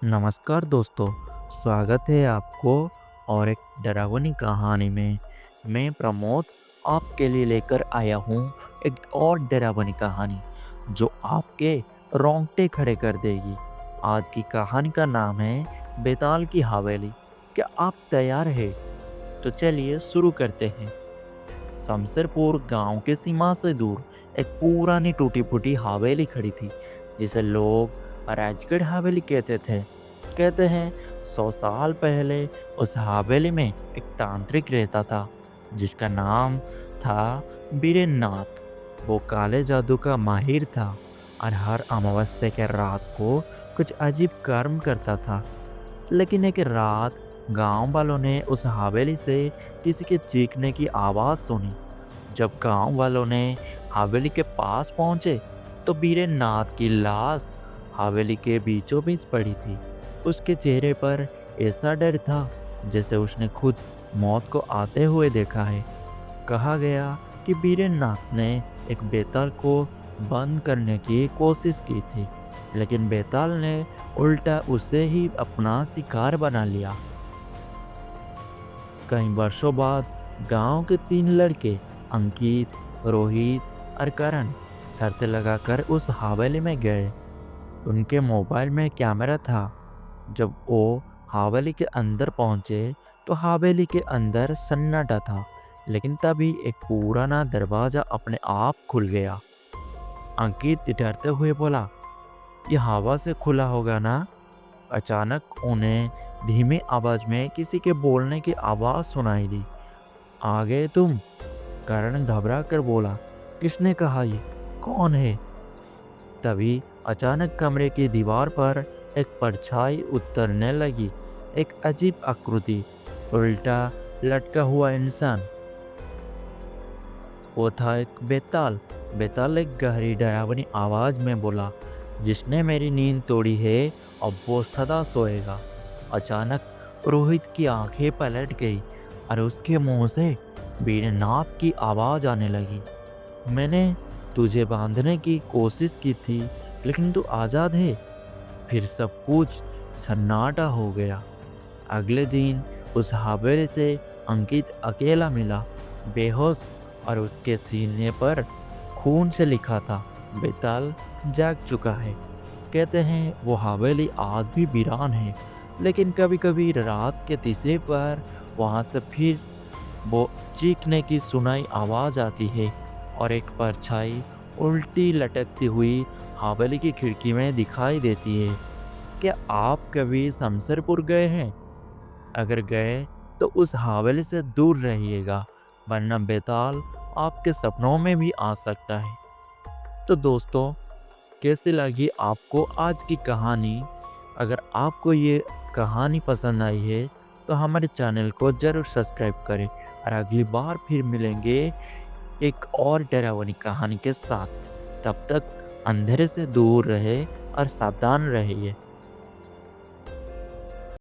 नमस्कार दोस्तों, स्वागत है आपको और एक डरावनी कहानी में। मैं प्रमोद आपके लिए लेकर आया हूँ एक और डरावनी कहानी जो आपके रोंगटे खड़े कर देगी। आज की कहानी का नाम है बेताल की हवेली। क्या आप तैयार हैं? तो चलिए शुरू करते हैं। शमशेरपुर गांव के सीमा से दूर एक पुरानी टूटी फूटी हवेली खड़ी थी जिसे लोग राजगढ़ हवेली कहते थे। कहते हैं 100 साल पहले उस हवेली में एक तांत्रिक रहता था जिसका नाम था बीरेन्द्रनाथ। वो काले जादू का माहिर था और हर अमावस्या के रात को कुछ अजीब कर्म करता था। लेकिन एक रात गांव वालों ने उस हवेली से किसी के चीखने की आवाज़ सुनी। जब गांव वालों ने हवेली के पास पहुंचे तो बीरेन्द्रनाथ की लाश हवेली के बीचों बीच पड़ी थी। उसके चेहरे पर ऐसा डर था जैसे उसने खुद मौत को आते हुए देखा है। कहा गया कि बीरेन्द्रनाथ ने एक बेताल को बंद करने की कोशिश की थी, लेकिन बेताल ने उल्टा उसे ही अपना शिकार बना लिया। कई वर्षों बाद गांव के 3 लड़के अंकित, रोहित और करण शर्त लगाकर उस हवेली में गए। उनके मोबाइल में कैमरा था। जब वो हवेली के अंदर पहुंचे तो हवेली के अंदर सन्नाटा था, लेकिन तभी एक पुराना दरवाजा अपने आप खुल गया। अंकित डरते हुए बोला, यह हवा से खुला होगा ना? अचानक उन्हें धीमी आवाज में किसी के बोलने की आवाज सुनाई दी। आ गए तुम? करण घबरा कर बोला, किसने कहा ये? कौन है? तभी अचानक कमरे की दीवार पर एक परछाई उतरने लगी। एक अजीब आकृति, उल्टा लटका हुआ इंसान। वो था एक बेताल। बेताल एक गहरी डरावनी आवाज में बोला, जिसने मेरी नींद तोड़ी है अब वो सदा सोएगा। अचानक रोहित की आंखें पलट गई और उसके मुंह से बीरनाथ की आवाज आने लगी। मैंने तुझे बांधने की कोशिश की थी, लेकिन तू आज़ाद है। फिर सब कुछ सन्नाटा हो गया। अगले दिन उस हवेली से अंकित अकेला मिला, बेहोश, और उसके सीने पर खून से लिखा था, बेताल जाग चुका है। कहते हैं वो हवेली आज भी वीरान है, लेकिन कभी कभी रात के तीसरे पर वहाँ से फिर वो चीखने की सुनाई आवाज़ आती है और एक परछाई उल्टी लटकती हुई हवेली की खिड़की में दिखाई देती है। क्या आप कभी शमशेरपुर गए हैं? अगर गए तो उस हवेली से दूर रहिएगा, वरना बेताल आपके सपनों में भी आ सकता है। तो दोस्तों, कैसी लगी आपको आज की कहानी? अगर आपको ये कहानी पसंद आई है तो हमारे चैनल को ज़रूर सब्सक्राइब करें और अगली बार फिर मिलेंगे एक और डरावनी कहानी के साथ। तब तक अंधेरे से दूर रहे और सावधान रहिए।